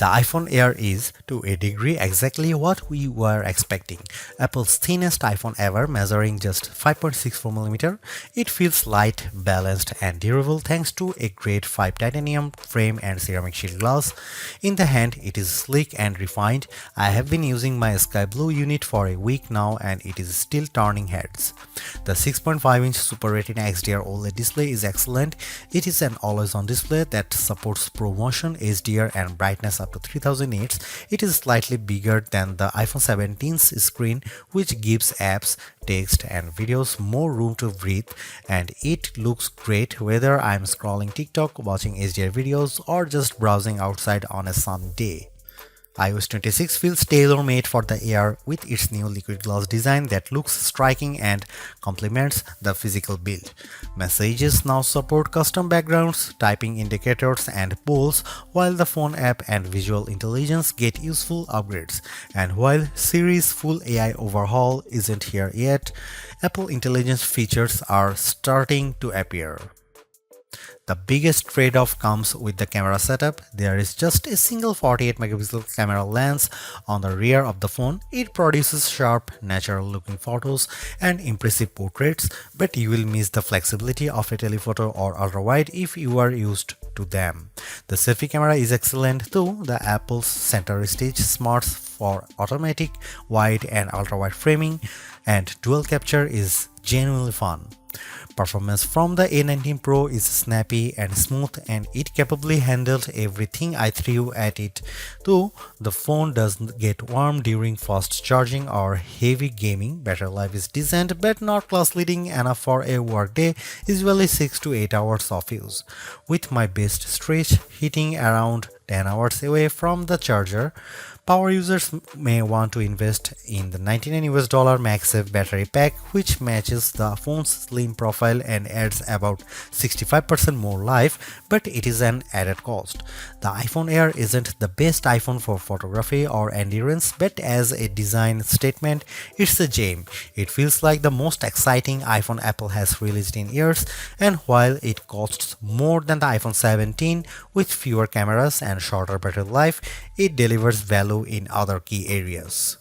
The iPhone Air is, to a degree, exactly what we were expecting. Apple's thinnest iPhone ever, measuring just 5.64mm. It feels light, balanced, and durable thanks to a grade 5 titanium frame and ceramic shield glass. In the hand, it is sleek and refined. I have been using my sky blue unit for a week now and it is still turning heads. The 6.5-inch Super Retina XDR OLED display is excellent. It is an always-on display that supports ProMotion, HDR, and brightness up to 3000 nits. It is slightly bigger than the iPhone 17's screen, which gives apps, text, and videos more room to breathe, and it looks great whether I'm scrolling TikTok, watching HDR videos, or just browsing outside on a sunny day. iOS 26 feels tailor-made for the Air with its new liquid glass design that looks striking and complements the physical build. Messages now support custom backgrounds, typing indicators, and polls, while the phone app and visual intelligence get useful upgrades. And while Siri's full AI overhaul isn't here yet, Apple Intelligence features are starting to appear. The biggest trade-off comes with the camera setup. There is just a single 48-megapixel camera lens on the rear of the phone. It produces sharp, natural-looking photos and impressive portraits, but you will miss the flexibility of a telephoto or ultra-wide if you are used to them. The selfie camera is excellent too. The Apple's center stage smarts for automatic, wide, and ultra-wide framing, and dual capture is genuinely fun. Performance from the A19 Pro is snappy and smooth, and it capably handled everything I threw at it, though the phone doesn't get warm during fast charging or heavy gaming. Battery life is decent but not class-leading enough for a workday, usually 6 to 8 hours of use, with my best stretch hitting around 10 hours away from the charger. Power users may want to invest in the $99 MagSafe Battery Pack, which matches the phone's slim profile and adds about 65% more life, but it is an added cost. The iPhone Air isn't the best iPhone for photography or endurance, but as a design statement, it's a gem. It feels like the most exciting iPhone Apple has released in years, and while it costs more than the iPhone 17 with fewer cameras and shorter battery life, it delivers value in other key areas.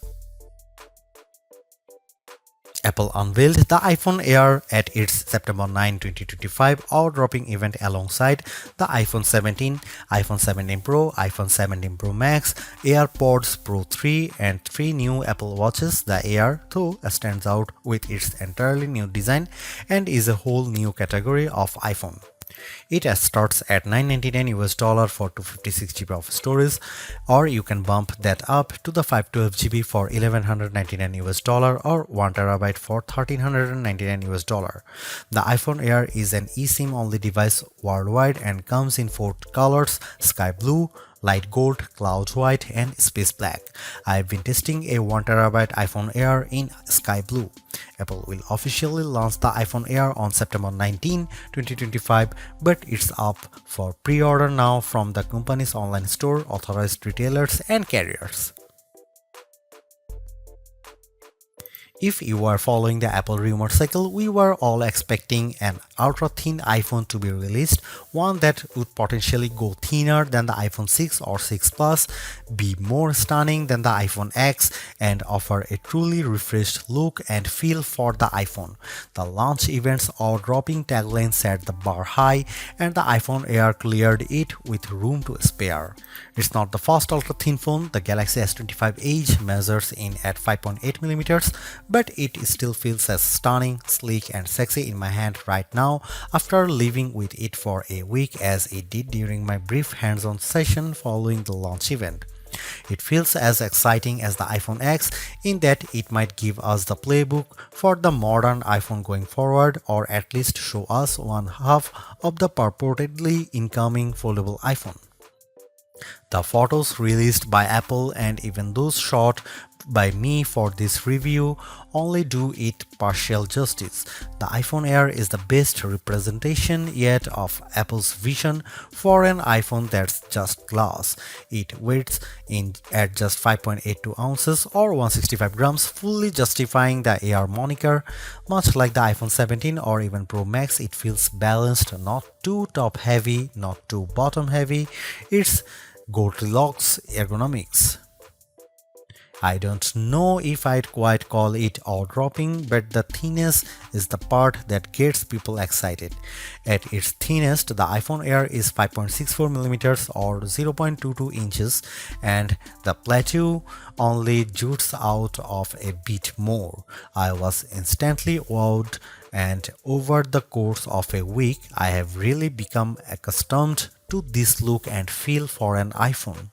Apple unveiled the iPhone Air at its September 9, 2025 awe-dropping event alongside the iPhone 17, iPhone 17 Pro, iPhone 17 Pro Max, AirPods Pro 3, and 3 new Apple Watches. The Air, though, stands out with its entirely new design and is a whole new category of iPhone. It starts at $999 for 256 GB of storage, or you can bump that up to the 512 GB for $1,199 or 1 TB for $1,399. The iPhone Air is an eSIM only device worldwide and comes in 4 colors: sky blue, light gold, cloud white, and space black. I've been testing a 1 TB iPhone Air in sky blue. Apple will officially launch the iPhone Air on September 19, 2025, but it's up for pre-order now from the company's online store, authorized retailers, and carriers. If you are following the Apple rumor cycle, we were all expecting an ultra-thin iPhone to be released, one that would potentially go thinner than the iPhone 6 or 6 Plus, be more stunning than the iPhone X, and offer a truly refreshed look and feel for the iPhone. The launch event's awe-dropping tagline set the bar high, and the iPhone Air cleared it with room to spare. It's not the first ultra-thin phone. The Galaxy S25 Edge measures in at 5.8mm, but it still feels as stunning, sleek, and sexy in my hand right now after living with it for a week as it did during my brief hands-on session following the launch event. It feels as exciting as the iPhone X in that it might give us the playbook for the modern iPhone going forward, or at least show us one half of the purportedly incoming foldable iPhone. The photos released by Apple and even those shot by me for this review only do it partial justice. The iPhone Air is the best representation yet of Apple's vision for an iPhone that's just glass. It weighs in at just 5.82 ounces or 165 grams, fully justifying the Air moniker. Much like the iPhone 17 or even Pro Max, it feels balanced, not too top heavy, not too bottom heavy. It's Goldilocks ergonomics. I don't know if I'd quite call it eye-dropping, but the thinness is the part that gets people excited. At its thinnest, the iPhone Air is 5.64mm or 0.22 inches, and the plateau only jutes out of a bit more. I was instantly wowed, and over the course of a week, I have really become accustomed to this look and feel for an iPhone.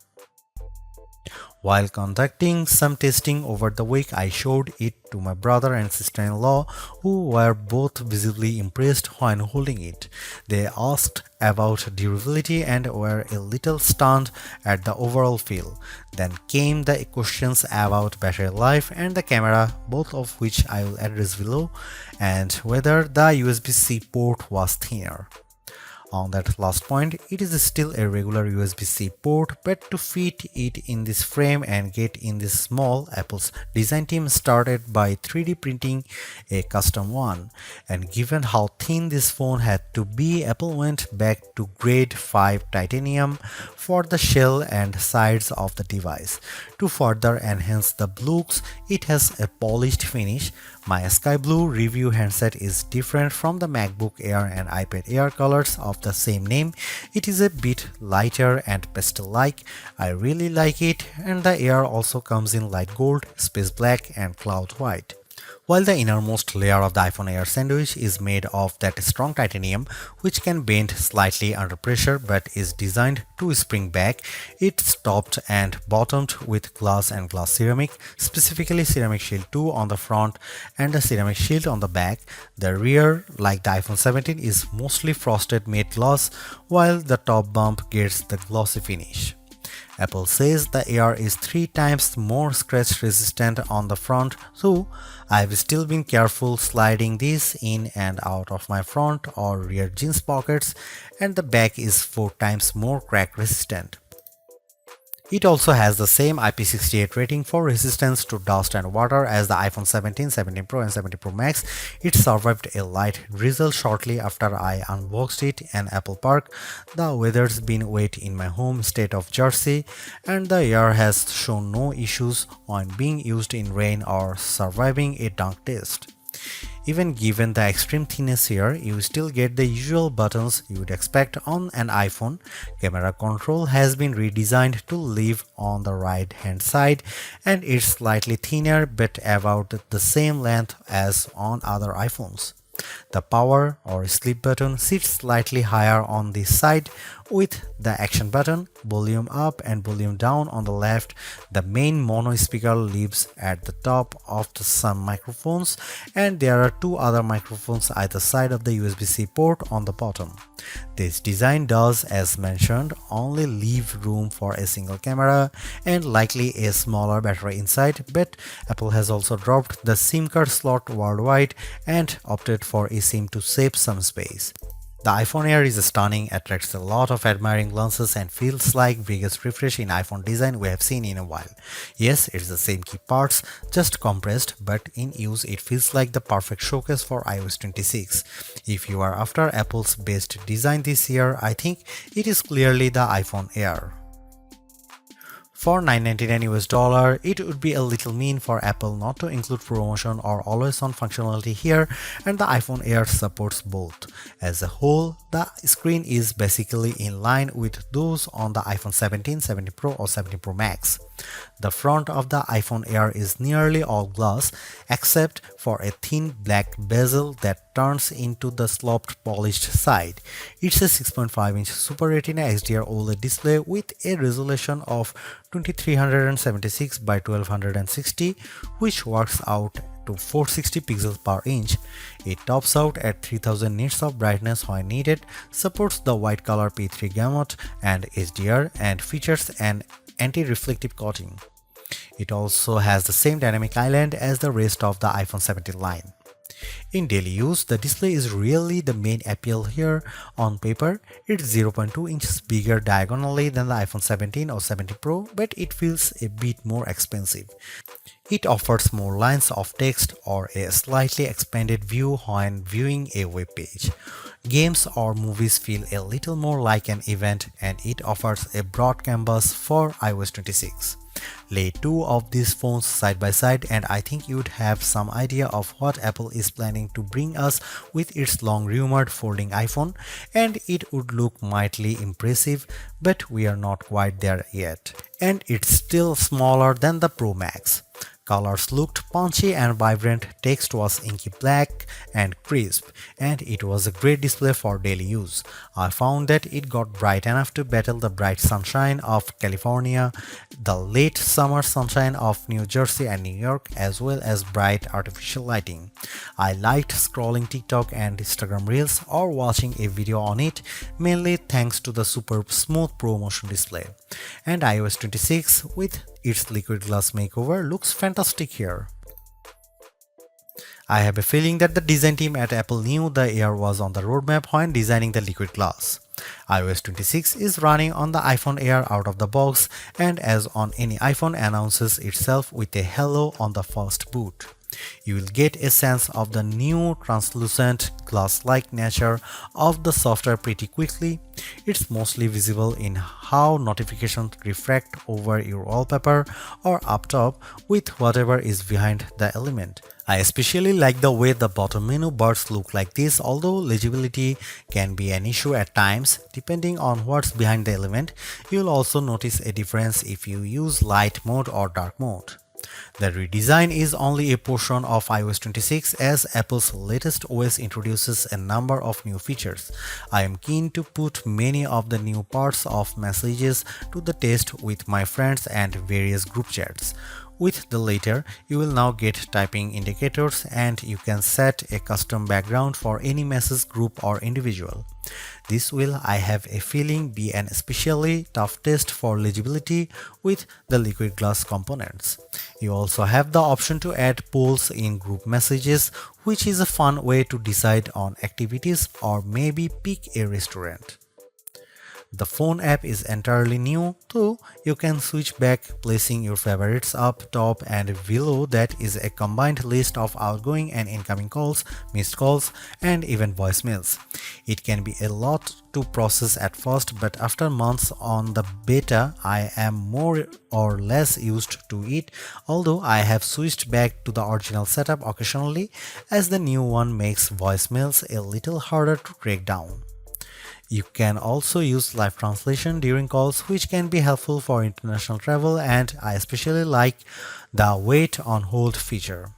While conducting some testing over the week, I showed it to my brother and sister-in-law, who were both visibly impressed when holding it. They asked about durability and were a little stunned at the overall feel. Then came the questions about battery life and the camera, both of which I will address below, and whether the USB-C port was thinner. On that last point, it is still a regular USB-C port, but to fit it in this frame and get in this small, Apple's design team started by 3D printing a custom one. And given how thin this phone had to be, Apple went back to grade 5 titanium for the shell and sides of the device. To further enhance the looks, it has a polished finish. My sky blue review handset is different from the MacBook Air and iPad Air colors of the same name. It is a bit lighter and pastel-like. I really like it, and the Air also comes in light gold, space black and cloud white. While the innermost layer of the iPhone Air sandwich is made of that strong titanium, which can bend slightly under pressure but is designed to spring back, it's topped and bottomed with glass and glass ceramic, specifically ceramic shield 2 on the front and a ceramic shield on the back. The rear, like the iPhone 17, is mostly frosted matte glass, while the top bump gets the glossy finish. Apple says the Air is 3 times more scratch resistant on the front, so I've still been careful sliding this in and out of my front or rear jeans pockets, and the back is 4 times more crack resistant. It also has the same IP68 rating for resistance to dust and water as the iPhone 17, 17 Pro and 17 Pro Max. It survived a light drizzle shortly after I unboxed it in Apple Park. The weather's been wet in my home state of Jersey, and the Air has shown no issues when being used in rain or surviving a dunk test. Even given the extreme thinness here, you still get the usual buttons you would expect on an iPhone. Camera control has been redesigned to live on the right hand side, and it's slightly thinner but about the same length as on other iPhones. The power or sleep button sits slightly higher on this side, with the action button, volume up and volume down on the left. The main mono speaker lives at the top of some microphones, and there are 2 other microphones either side of the USB-C port on the bottom. This design does, as mentioned, only leave room for a single camera and likely a smaller battery inside, but Apple has also dropped the SIM card slot worldwide and opted for eSIM to save some space. The iPhone Air is stunning, attracts a lot of admiring glances, and feels like biggest refresh in iPhone design we have seen in a while. Yes, it's the same key parts, just compressed, but in use it feels like the perfect showcase for iOS 26. If you are after Apple's best design this year, I think it is clearly the iPhone Air. For $999 US, it would be a little mean for Apple not to include promotion or always-on functionality here, and the iPhone Air supports both. As a whole, the screen is basically in line with those on the iPhone 17, 17 Pro or 17 Pro Max. The front of the iPhone Air is nearly all glass, except for a thin black bezel that turns into the sloped polished side. It's a 6.5-inch Super Retina XDR OLED display with a resolution of 2376 by 1260, which works out to 460 pixels per inch. It tops out at 3000 nits of brightness when needed, supports the white color P3 gamut and HDR, and features an anti-reflective coating. It also has the same dynamic island as the rest of the iPhone 17 line. In daily use, the display is really the main appeal here. On paper, it's 0.2 inches bigger diagonally than the iPhone 17 or 17 Pro, but it feels a bit more expensive. It offers more lines of text or a slightly expanded view when viewing a web page. Games or movies feel a little more like an event, and it offers a broad canvas for iOS 26. Lay two of these phones side by side and I think you'd have some idea of what Apple is planning to bring us with its long rumored folding iPhone, and it would look mightily impressive, but we are not quite there yet. And it's still smaller than the Pro Max. Colors looked punchy and vibrant, text was inky black and crisp, and it was a great display for daily use. I found that it got bright enough to battle the bright sunshine of California, the late summer sunshine of New Jersey and New York, as well as bright artificial lighting. I liked scrolling TikTok and Instagram Reels or watching a video on it, mainly thanks to the super smooth Pro Motion display. And iOS 26 with its liquid glass makeover looks fantastic here. I have a feeling that the design team at Apple knew the Air was on the roadmap when designing the liquid glass. iOS 26 is running on the iPhone Air out of the box, and as on any iPhone, announces itself with a hello on the first boot. You will get a sense of the new translucent glass-like nature of the software pretty quickly. It's mostly visible in how notifications refract over your wallpaper or up top with whatever is behind the element. I especially like the way the bottom menu bars look like this, although legibility can be an issue at times depending on what's behind the element. You'll also notice a difference if you use light mode or dark mode. The redesign is only a portion of iOS 26 as Apple's latest OS introduces a number of new features. I am keen to put many of the new parts of messages to the test with my friends and various group chats. With the latter, you will now get typing indicators and you can set a custom background for any message group or individual. This will, I have a feeling, be an especially tough test for legibility with the liquid glass components. You also have the option to add polls in group messages, which is a fun way to decide on activities or maybe pick a restaurant. The phone app is entirely new, though you can switch back, placing your favorites up top, and below that is a combined list of outgoing and incoming calls, missed calls, and even voicemails. It can be a lot to process at first, but after months on the beta, I am more or less used to it, although I have switched back to the original setup occasionally, as the new one makes voicemails a little harder to track down. You can also use live translation during calls, which can be helpful for international travel, and I especially like the wait on hold feature.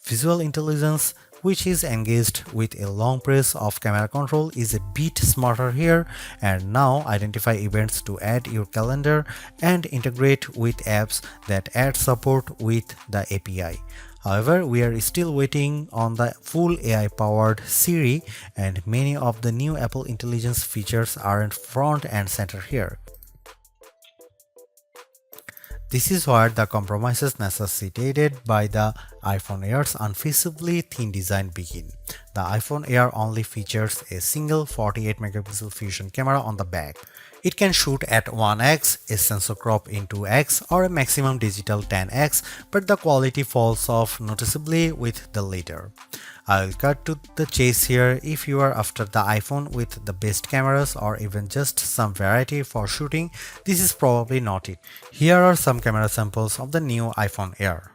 Visual intelligence, which is engaged with a long press of camera control, is a bit smarter here and now identify events to add your calendar and integrate with apps that add support with the API. However, we are still waiting on the full AI-powered Siri, and many of the new Apple Intelligence features aren't front and center here. This is where the compromises necessitated by the iPhone Air's unfeasibly thin design begin. The iPhone Air only features a single 48-megapixel fusion camera on the back. It can shoot at 1x, a sensor crop in 2x, or a maximum digital 10x, but the quality falls off noticeably with the latter. I'll cut to the chase here. If you are after the iPhone with the best cameras or even just some variety for shooting, this is probably not it. Here are some camera samples of the new iPhone Air.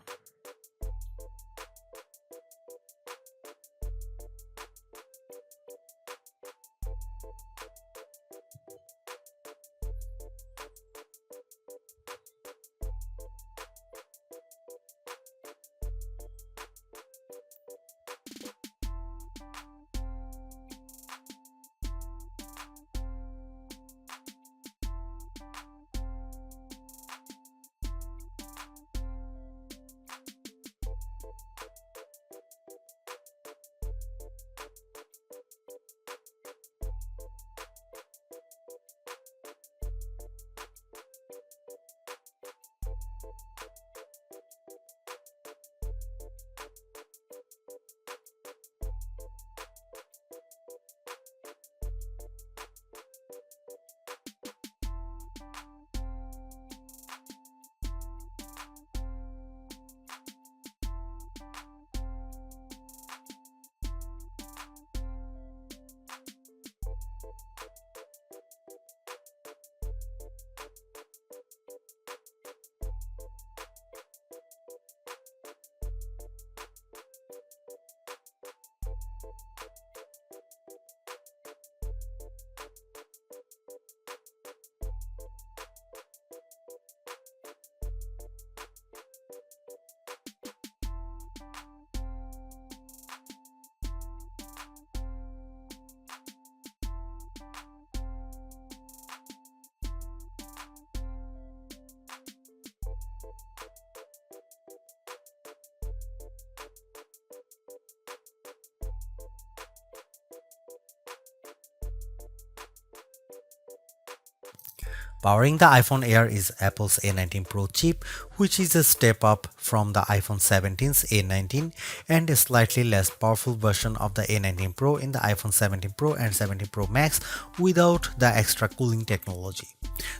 Powering the iPhone Air is Apple's A19 Pro chip, which is a step up from the iPhone 17's A19 and a slightly less powerful version of the A19 Pro in the iPhone 17 Pro and 17 Pro Max without the extra cooling technology.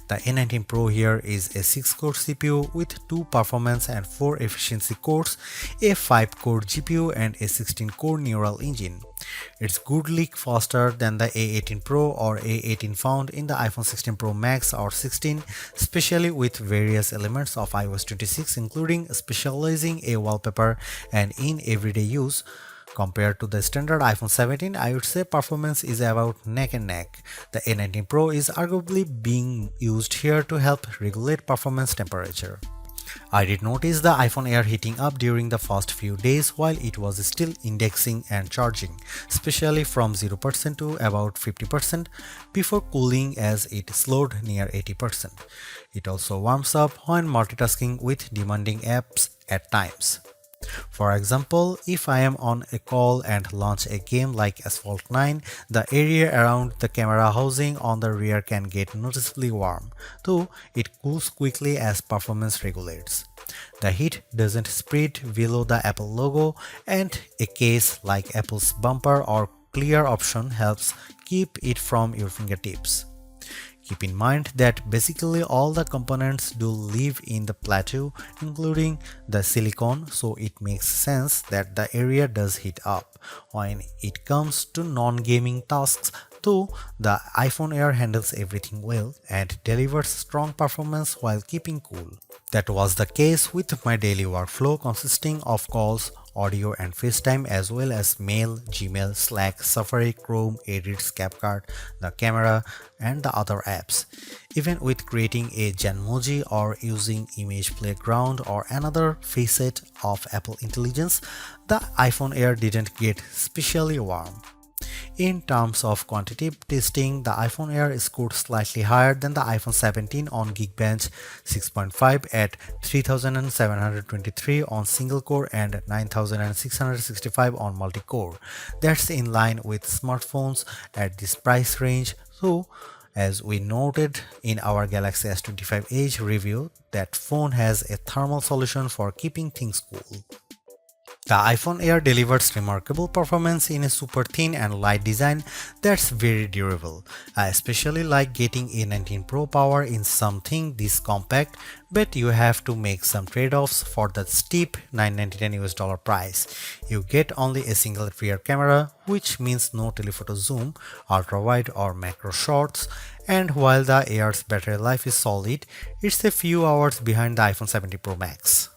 The A19 Pro here is a 6-core CPU with 2 performance and 4 efficiency cores, a 5-core GPU and a 16-core neural engine. It's goodly faster than the A18 Pro or A18 found in the iPhone 16 Pro Max or 16, especially with various elements of iOS 26 including specializing a wallpaper and in everyday use. Compared to the standard iPhone 17, I would say performance is about neck and neck. The A19 Pro is arguably being used here to help regulate performance temperature. I did notice the iPhone Air heating up during the first few days while it was still indexing and charging, especially from 0% to about 50% before cooling as it slowed near 80%. It also warms up when multitasking with demanding apps at times. For example, if I am on a call and launch a game like Asphalt 9, the area around the camera housing on the rear can get noticeably warm, though it cools quickly as performance regulates. The heat doesn't spread below the Apple logo, and a case like Apple's bumper or clear option helps keep it from your fingertips. Keep in mind that basically all the components do live in the plateau, including the silicone, so it makes sense that the area does heat up. When it comes to non-gaming tasks, though, the iPhone Air handles everything well and delivers strong performance while keeping cool. That was the case with my daily workflow consisting of calls, audio and FaceTime as well as mail, Gmail, Slack, Safari, Chrome, Edits, CapCut, the camera and the other apps. Even with creating a Genmoji or using Image Playground or another facet of Apple Intelligence, the iPhone Air didn't get especially warm. In terms of quantitative testing, the iPhone Air scored slightly higher than the iPhone 17 on Geekbench 6.5 at 3723 on single core and 9665 on multi-core. That's in line with smartphones at this price range, so as we noted in our Galaxy S25 Edge review, that phone has a thermal solution for keeping things cool. The iPhone Air delivers remarkable performance in a super thin and light design that's very durable. I especially like getting A19 Pro power in something this compact, but you have to make some trade-offs for the steep $999 price. You get only a single rear camera, which means no telephoto zoom, ultra-wide or macro shots, and while the Air's battery life is solid, it's a few hours behind the iPhone 17 Pro Max.